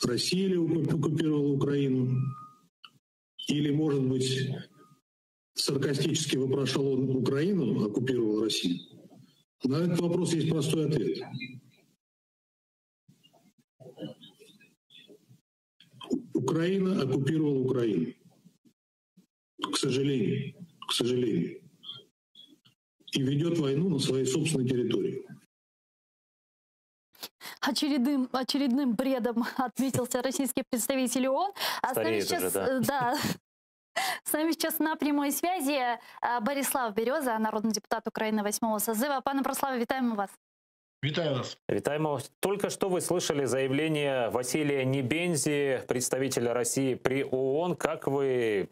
Россия ли оккупировала Украину? Или, может быть, саркастически вопрошал он, Украину оккупировала Россию? На этот вопрос есть простой ответ. Украина оккупировала Украину. К сожалению. К сожалению. И ведет войну на своей собственной территории. Очередным бредом отметился российский представитель ООН. А с нами сейчас, с нами сейчас на прямой связи Борислав Береза, народный депутат Украины 8-го созыва. Пане Бориславе, вітаємо вас. Витаю вас. Витаемо. Только что вы слышали заявление Василия Небензи, представителя России при ООН. Как вы...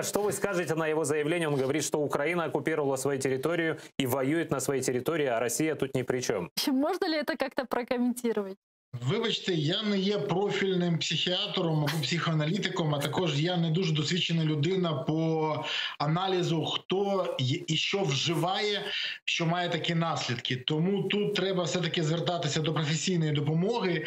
Что вы скажете на его заявление? Он говорит, что Украина оккупировала свою территорию и воюет на своей территории, а Россия тут ни при чем. Можно ли это как-то прокомментировать? Вибачте, я не є профільним психіатром або психоаналітиком, а також я не дуже досвідчена людина по аналізу, хто і що вживає, що має такі наслідки. Тому тут треба все-таки звертатися до професійної допомоги,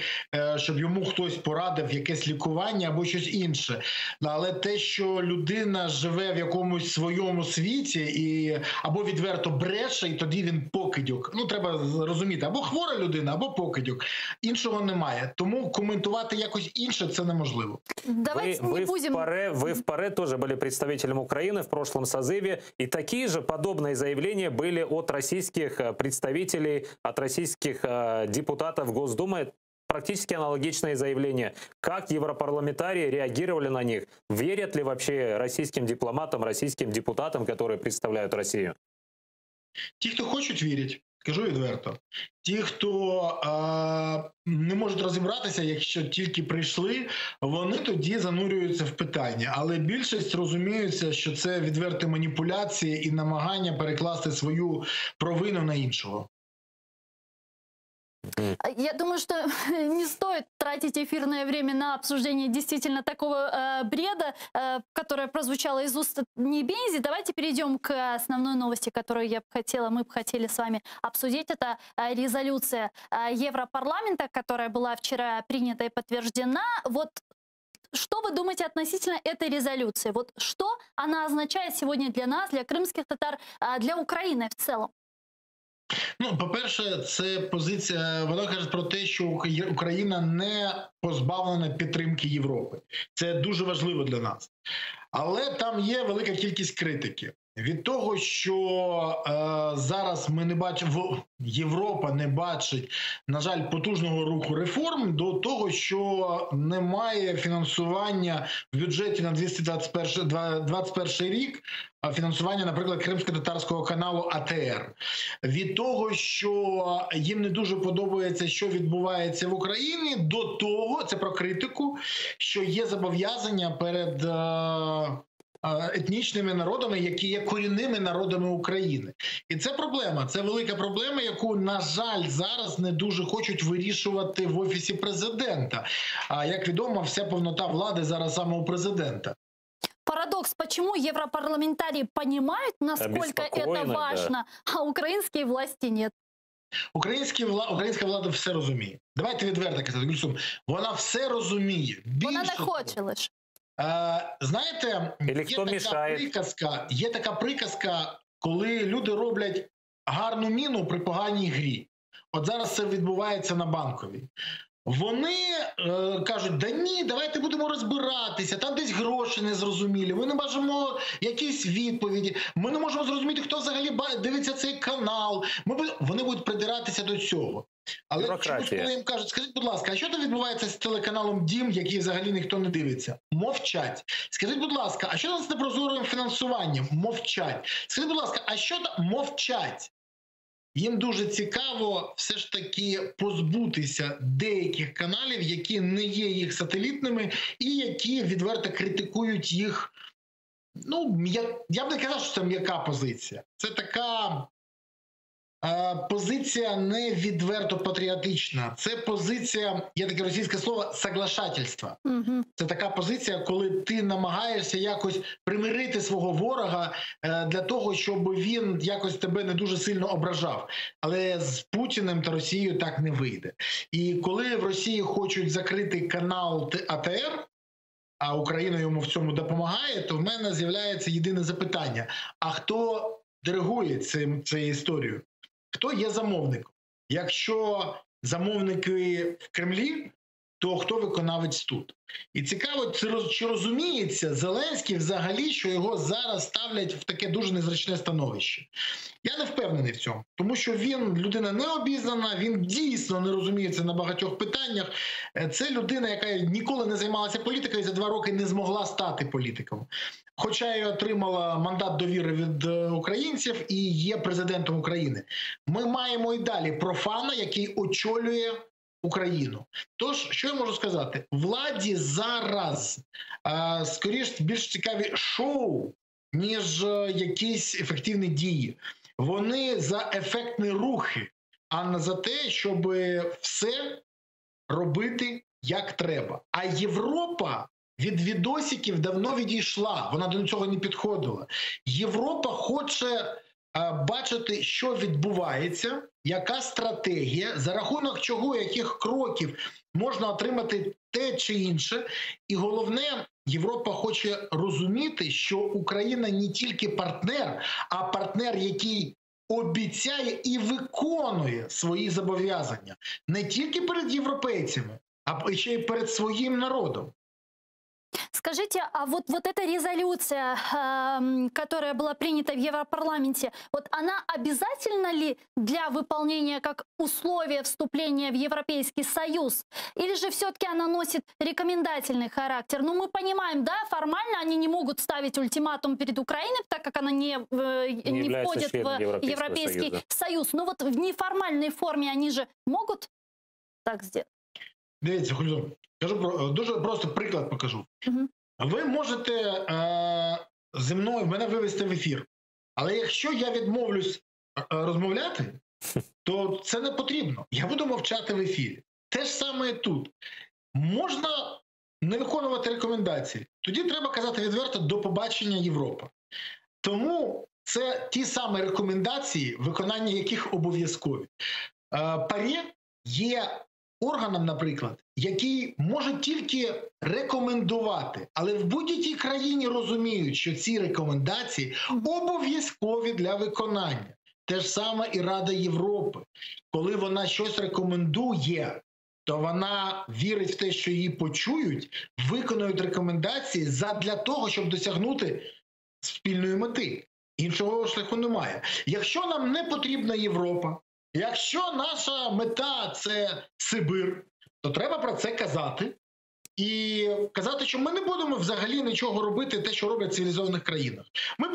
щоб йому хтось порадив якесь лікування або щось інше. Але те, що людина живе в якомусь своєму світі і або відверто бреше, і тоді він покидьок. Ну, треба розуміти, або хвора людина, або покидьок. Іншого немає. Тому комментувати якось інше це неможливо. Вы в ПАРЕ тоже были представителем Украины в прошлом созыве, и такие же подобные заявления были от российских представителей, от российских депутатов Госдумы. Практически аналогичные заявления. Как европарламентарии реагировали на них? Верят ли вообще российским дипломатам, российским депутатам, которые представляют Россию? Ті, хто хочуть, вірять. Скажу відверто. Ті, хто не можуть розібратися, якщо тільки прийшли, вони тоді занурюються в питання. Але більшість розуміється, що це відверті маніпуляції і намагання перекласти свою провину на іншого. Я думаю, что не стоит тратить эфирное время на обсуждение действительно такого бреда, которое прозвучало из уст Небензи. Давайте перейдем к основной новости, которую мы бы хотели с вами обсудить. Это резолюция Европарламента, которая была вчера принята и подтверждена. Вот что вы думаете относительно этой резолюции? Вот что она означает сегодня для нас, для крымских татар, для Украины в целом? Ну, по-перше, це позиція, вона каже про те, що Україна не позбавлена підтримки Європи. Це дуже важливо для нас. Але там є велика кількість критики. Від того, що зараз ми не бачимо, Європа не бачить, на жаль, потужного руху реформ, до того, що немає фінансування в бюджеті на 2021 рік, фінансування, наприклад, кримсько-татарського каналу АТР. Від того, що їм не дуже подобається, що відбувається в Україні, до того, це про критику, що є зобов'язання перед етнічними народами, які є корінними народами України. І це проблема, це велика проблема, яку, на жаль, зараз не дуже хочуть вирішувати в Офісі президента. А, як відомо, вся повнота влади зараз саме у президента. Парадокс, почему европарламентарии понимают, насколько это важно, а украинские власти нет? Українська влада все розуміє. Давайте відверто казати, Гульсум, вона все розуміє. Вона не хоче лише. Знаєте, є така приказка, коли люди роблять гарну міну при поганій грі. От зараз це відбувається на Банковій. Вони кажуть, да ні, давайте будемо розбиратися, там десь гроші незрозумілі, ми не бачимо якісь відповіді, ми не можемо зрозуміти, хто взагалі дивиться цей канал. Вони будуть придиратися до цього. Але чомусь, коли їм кажуть, скажіть, будь ласка, а що там відбувається з телеканалом «Дім», який взагалі ніхто не дивиться? Мовчать. Скажіть, будь ласка, а що там з непрозорим фінансуванням? Мовчать. Скажіть, будь ласка, а що там? Мовчать. Їм дуже цікаво все ж таки позбутися деяких каналів, які не є їх сателітними і які відверто критикують їх. Ну, я б не казав, що це м'яка позиція. Це така позиція не відверто патріотична. Це позиція, є таке російське слово, соглашательства. Це така позиція, коли ти намагаєшся якось примирити свого ворога для того, щоб він якось тебе не дуже сильно ображав. Але з Путіним та Росією так не вийде. І коли в Росії хочуть закрити канал АТР, а Україна йому в цьому допомагає, то в мене з'являється єдине запитання. А хто диригує цією історією? Хто є замовником? Якщо замовники в Кремлі, то хто виконавець тут? І цікаво, чи розуміється Зеленський взагалі, що його зараз ставлять в таке дуже незручне становище. Я не впевнений в цьому, тому що він людина необізнана, він дійсно не розуміється на багатьох питаннях. Це людина, яка ніколи не займалася політикою і за 2 роки не змогла стати політиком. Хоча і отримала мандат довіри від українців і є президентом України. Ми маємо і далі профана, який очолює Україну. Тож, що я можу сказати? Владі зараз, скоріш, більш цікаві шоу, ніж якісь ефективні дії. Вони за ефектні рухи, а не за те, щоб все робити як треба. А Європа від відосиків давно відійшла, вона до цього не підходила. Європа хоче бачити, що відбувається, яка стратегія, за рахунок чого, яких кроків можна отримати те чи інше. І головне, Європа хоче розуміти, що Україна не тільки партнер, а партнер, який обіцяє і виконує свої зобов'язання. Не тільки перед європейцями, а ще й перед своїм народом. Скажите, а вот эта резолюция, которая была принята в Европарламенте, вот она обязательна ли для выполнения как условие вступления в Европейский Союз? Или же все-таки она носит рекомендательный характер? Ну, мы понимаем, да, формально они не могут ставить ультиматум перед Украиной, так как она не входит в Европейский Союз. Но вот в неформальной форме они же могут так сделать? Дивіться, Хульзо, дуже просто приклад покажу. Ви можете зі мною мене вивести в ефір, але якщо я відмовлюсь розмовляти, то це не потрібно. Я буду мовчати в ефірі. Те ж саме і тут. Можна не виконувати рекомендації. Тоді треба казати відверто «до побачення, Європа». Тому це ті самі рекомендації, виконання яких обов'язкові. ПАРЄ є органом, наприклад, який може тільки рекомендувати, але в будь-якій країні розуміють, що ці рекомендації обов'язкові для виконання. Те ж саме і Рада Європи. Коли вона щось рекомендує, то вона вірить в те, що її почують, виконують рекомендації задля того, щоб досягнути спільної мети. Іншого шляху немає. Якщо нам не потрібна Європа, якщо наша мета – це Сибир, то треба про це казати. І казати, що ми не будемо взагалі нічого робити, те, що роблять в цивілізованих країнах. Ми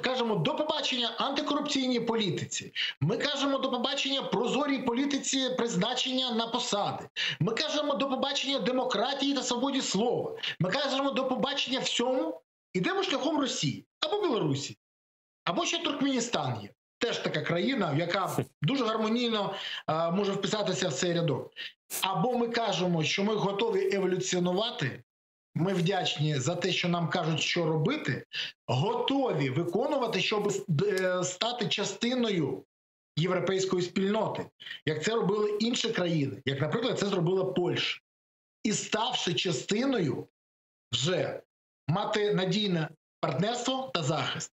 кажемо «до побачення антикорупційній політиці». Ми кажемо «до побачення прозорій політиці призначення на посади». Ми кажемо «до побачення демократії та свободі слова». Ми кажемо «до побачення всьому». Ідемо шляхом Росії або Білорусі, або ще Туркменістан є. Теж така країна, яка дуже гармонійно може вписатися в цей рядок. Або ми кажемо, що ми готові еволюціонувати, ми вдячні за те, що нам кажуть, що робити, готові виконувати, щоб стати частиною європейської спільноти, як це робили інші країни, як, наприклад, це зробила Польща. І ставши частиною, вже мати надійне партнерство та захист.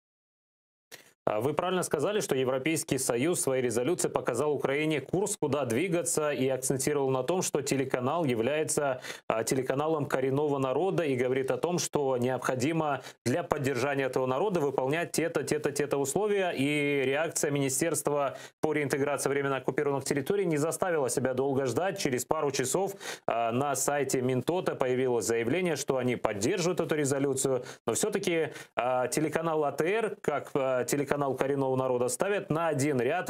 Вы правильно сказали, что Европейский Союз в своей резолюции показал Украине курс, куда двигаться, и акцентировал на том, что телеканал является телеканалом коренного народа и говорит о том, что необходимо для поддержания этого народа выполнять те-то условия. И реакция Министерства по реинтеграции временно оккупированных территорий не заставила себя долго ждать. Через пару часов на сайте Минтота появилось заявление, что они поддерживают эту резолюцию. Но все-таки телеканал АТР, как телеканал коренного народа, ставят в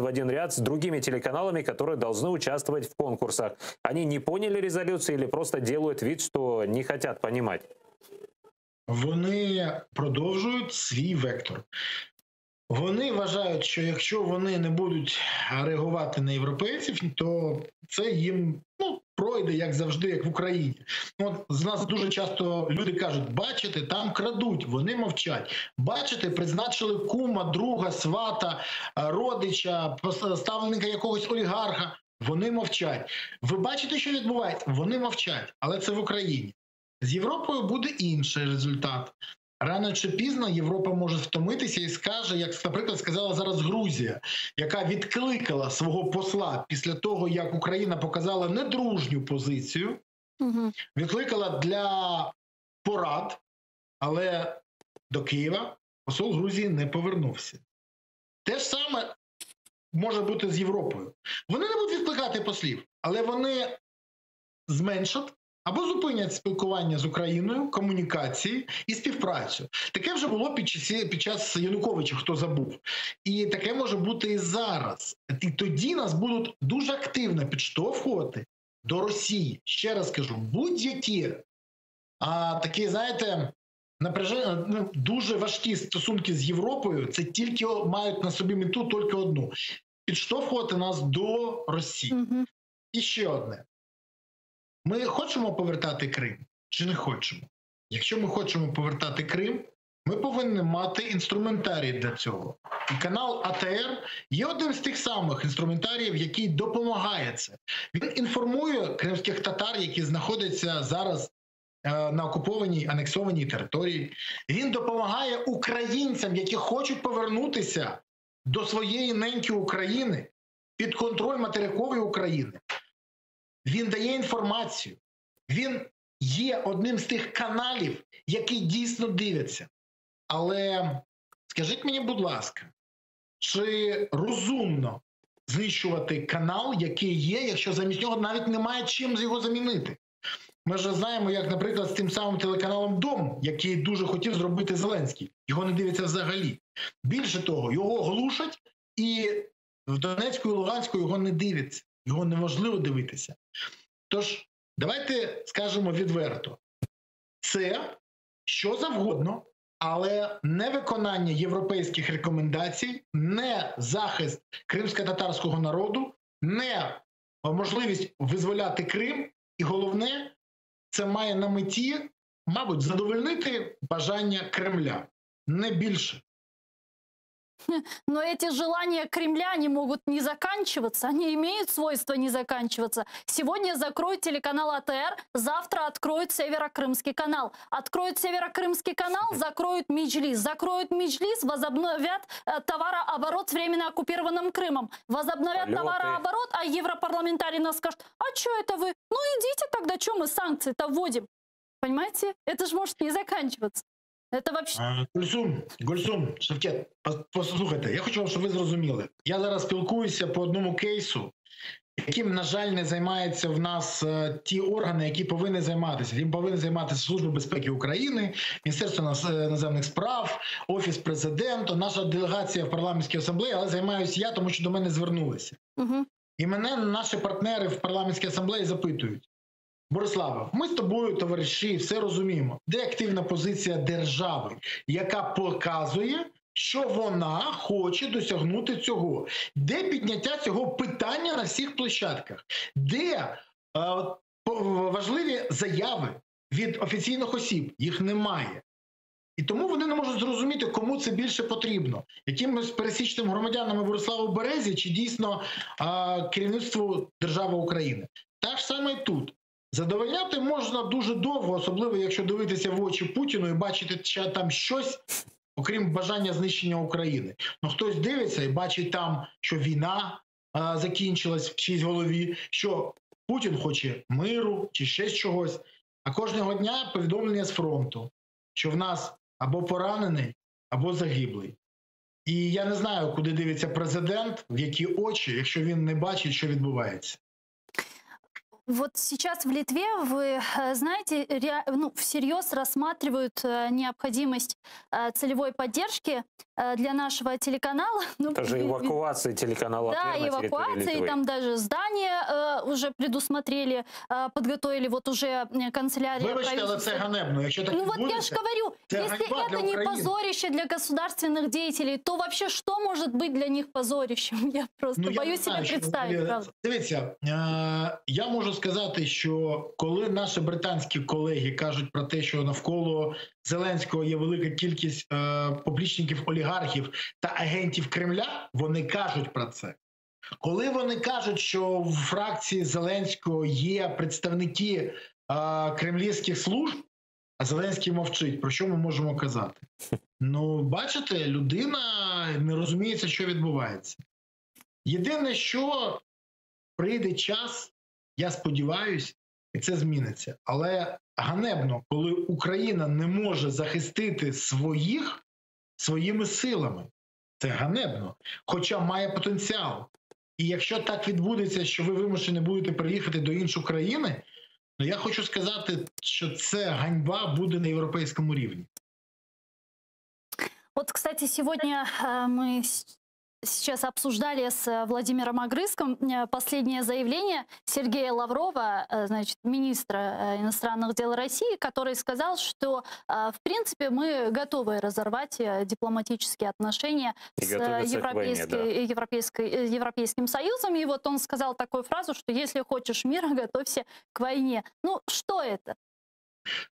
один ряд с другими телеканалами, которые должны участвовать в конкурсах. Они не поняли резолюцию или просто делают вид, что не хотят понимать? Вони продовжують свій вектор. Вони вважають, що якщо вони не будуть реагувати на європейців, то це їм пройде, як завжди, як в Україні. От з нас дуже часто люди кажуть, бачите, там крадуть, вони мовчать. Бачите, призначили кума, друга, свата, родича, ставленника якогось олігарха, вони мовчать. Ви бачите, що відбувається? Вони мовчать, але це в Україні. З Європою буде інший результат. Рано чи пізно Європа може втомитися і скаже, як, наприклад, сказала зараз Грузія, яка відкликала свого посла після того, як Україна показала недружню позицію, відкликала для порад, але до Києва посол Грузії не повернувся. Те ж саме може бути з Європою. вони не будуть відкликати послів, але вони зменшать або зупинять спілкування з Україною, комунікації і співпрацю. Таке вже було під час Януковича, хто забув. І таке може бути і зараз. І тоді нас будуть дуже активно підштовхувати до Росії. Ще раз кажу, будь-які такі, знаєте, напряження, дуже важкі стосунки з Європою, це тільки мають на собі мету тільки одну – підштовхувати нас до Росії. І ще одне. Ми хочемо повертати Крим чи не хочемо? Якщо ми хочемо повертати Крим, ми повинні мати інструментарій для цього. І канал АТР є одним з тих самих інструментаріїв, який допомагає це. Він інформує кримських татар, які знаходяться зараз на окупованій, анексованій території. Він допомагає українцям, які хочуть повернутися до своєї неньки України, під контроль материкової України. Він дає інформацію. Він є одним з тих каналів, які дійсно дивляться. Але скажіть мені, будь ласка, чи розумно знищувати канал, який є, якщо замість нього навіть немає чим його замінити? Ми ж знаємо, як, наприклад, з тим самим телеканалом «Дом», який дуже хотів зробити Зеленський. Його не дивиться взагалі. Більше того, його глушать, і в Донецьку і Луганську його не дивиться. Його неможливо дивитися. Тож, давайте скажемо відверто. Це що завгодно, але не виконання європейських рекомендацій, не захист кримсько-татарського народу, не можливість визволяти Крим. І головне, це має на меті, мабуть, задовольнити бажання Кремля. Не більше. Но эти желания Кремля, они могут не заканчиваться, они имеют свойство не заканчиваться. Сегодня закроют телеканал АТР, завтра откроют Северокрымский канал. Откроют Северокрымский канал, закроют Меджлис. Закроют Меджлис, возобновят товарооборот с временно оккупированным Крымом. Возобновят товарооборот, а европарламентарий нас скажет, а что это вы? Ну идите тогда, что мы санкции-то вводим? Понимаете? Это же может не заканчиваться. Это вообще... Гульсум, Шевкет, послухайте, я хочу, щоб ви зрозуміли. Я зараз спілкуюся по одному кейсу, яким, на жаль, не займаються в нас ті органи, які повинні займатися. Їм повинні займатися Служба безпеки України, Міністерство іноземних справ, Офіс Президента, наша делегація в парламентській асамблеї, але займаюся я, тому що до мене звернулися. І мене наші партнери в парламентській асамблеї запитують: Борислава, ми з тобою, товариші, все розуміємо. Де активна позиція держави, яка показує, що вона хоче досягнути цього? Де підняття цього питання на всіх площадках? Де важливі заяви від офіційних осіб? Їх немає. І тому вони не можуть зрозуміти, кому це більше потрібно. Якимось пересічним громадянам Бориславу Березі чи дійсно керівництву держави України. Так ж саме і тут. Задовольняти можна дуже довго, особливо якщо дивитися в очі Путіну і бачити, що там щось, окрім бажання знищення України. Ну хтось дивиться і бачить там, що війна закінчилась в чиїсь голові, що Путін хоче миру чи ще чогось. А кожного дня повідомлення з фронту, що в нас або поранений, або загиблий. І я не знаю, куди дивиться президент, в які очі, якщо він не бачить, що відбувається. Вот сейчас в Литве, вы знаете, всерьез рассматривают необходимость целевой поддержки для нашего телеканала. Это же эвакуация телеканала. Да, эвакуация, и там даже здание уже предусмотрели, подготовили, вот уже канцелярия. Вибачте, але це ганебно. Якщо так вот я же говорю, если это не позорище для государственных деятелей, то вообще что может быть для них позорищем? Я просто боюсь себе представить, правда. Дивіться, я можу сказати, що коли наші британські колеги кажуть про те, що навколо Зеленського є велика кількість поплічників олігархів та агентів Кремля, вони кажуть про це. Коли вони кажуть, що в фракції Зеленського є представники кремлівських служб, а Зеленський мовчить, про що ми можемо казати? Ну, бачите, людина не розуміється, що відбувається. Єдине, що прийде час, я сподіваюся, і це зміниться. Але ганебно, коли Україна не може захистити своїх своїми силами. Це ганебно. Хоча має потенціал. І якщо так відбудеться, що ви вимушені будете приїхати до іншої країни, ну я хочу сказати, що це ганьба буде на європейському рівні. Вот, кстати, сегодня мы сейчас обсуждали с Владимиром Огрызком последнее заявление Сергея Лаврова, значит, министра иностранных дел России, который сказал, что, в принципе, мы готовы разорвать дипломатические отношения с Европейским Союзом. И вот он сказал такую фразу, что если хочешь мира, готовься к войне. Ну, что это?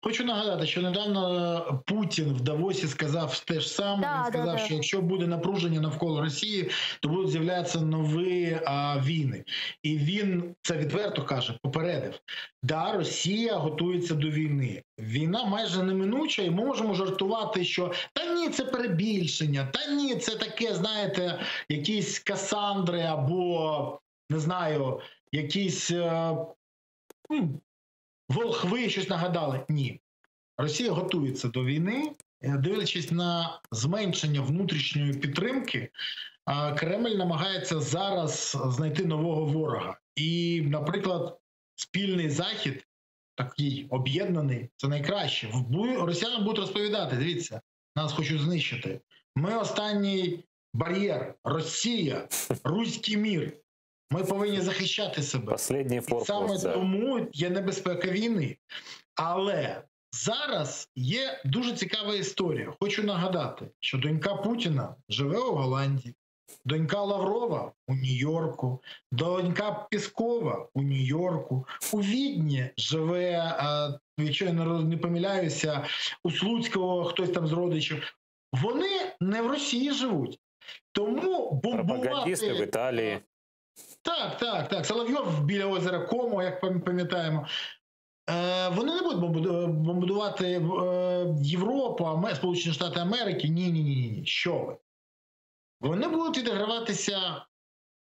Хочу нагадати, що недавно Путін в Давосі сказав те ж саме. Він сказав, що якщо буде напруження навколо Росії, то будуть з'являтися нові війни. І він це відверто каже, попередив. Да, Росія готується до війни. Війна майже неминуча, і ми можемо жартувати, що та ні, це перебільшення, та ні, це таке, знаєте, якісь Касандри або, не знаю, якісь... волхви щось нагадали. Ні. Росія готується до війни. Дивлячись на зменшення внутрішньої підтримки, Кремль намагається зараз знайти нового ворога. І, наприклад, спільний Захід, такий об'єднаний, це найкраще. Росіяни будуть розповідати, дивіться, нас хочуть знищити. Ми останній бар'єр. Росія, руський мір. Ми повинні захищати себе. Саме тому є небезпека війни. Але зараз є дуже цікава історія. Хочу нагадати, що донька Путіна живе у Голландії, донька Лаврова у Нью-Йорку, донька Пєскова у Нью-Йорку, у Відні живе, якщо я не помиляюся, у Слуцького хтось там з родичів. Вони не в Росії живуть. Тому бомбувати... Пропагандисти в Італії. Так. Соловйов біля озера Комо, як пам'ятаємо. Вони не будуть бомбардувати Європу, Сполучені Штати Америки. Ні. Що ви? Вони будуть відіграватися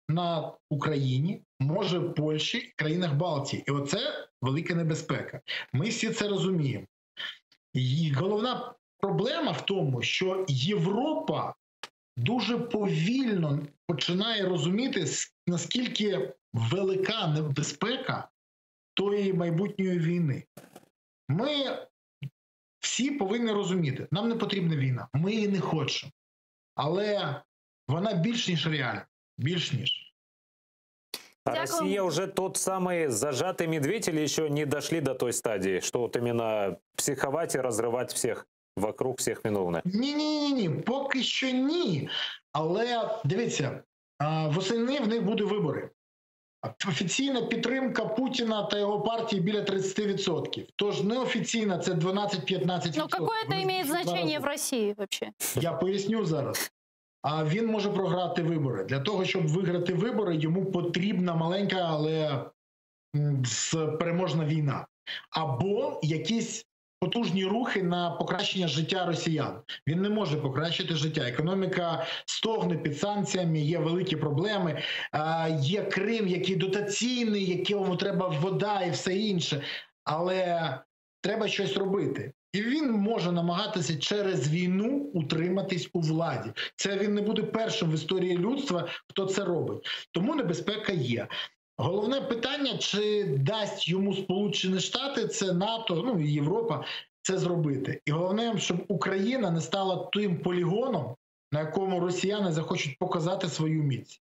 на Україні, може Польщі, країнах Балтії. І оце велика небезпека. Ми всі це розуміємо. І головна проблема в тому, що Європа дуже повільно починає розуміти, наскільки велика небезпека тої майбутньої війни. Ми всі повинні розуміти, нам не потрібна війна, ми її не хочемо. Але вона більш ніж реальна, більш ніж. А Россия уже тот самый зажатый медведь или еще не дошли до той стадии, что вот именно психовать и разрывать всех? Вокруг всіх виновних. Ні. Поки що ні. Але, дивіться, восени в них будуть вибори. Офіційна підтримка Путіна та його партії біля 30%. Тож неофіційна це 12-15%. Ну, яке це має значення в Росії взагалі? Я поясню зараз. А він може програти вибори. Для того, щоб виграти вибори, йому потрібна маленька, але переможна війна. Або якісь потужні рухи на покращення життя росіян. Він не може покращити життя. Економіка стогне під санкціями, є великі проблеми. Є Крим, який дотаційний, якому треба вода і все інше. Але треба щось робити. І він може намагатися через війну утриматись у владі. Це він не буде першим в історії людства, хто це робить. Тому небезпека є. Головне питання, чи дасть йому Сполучені Штати, це НАТО, ну і Європа, це зробити. І головне, щоб Україна не стала тим полігоном, на якому росіяни захочуть показати свою міць.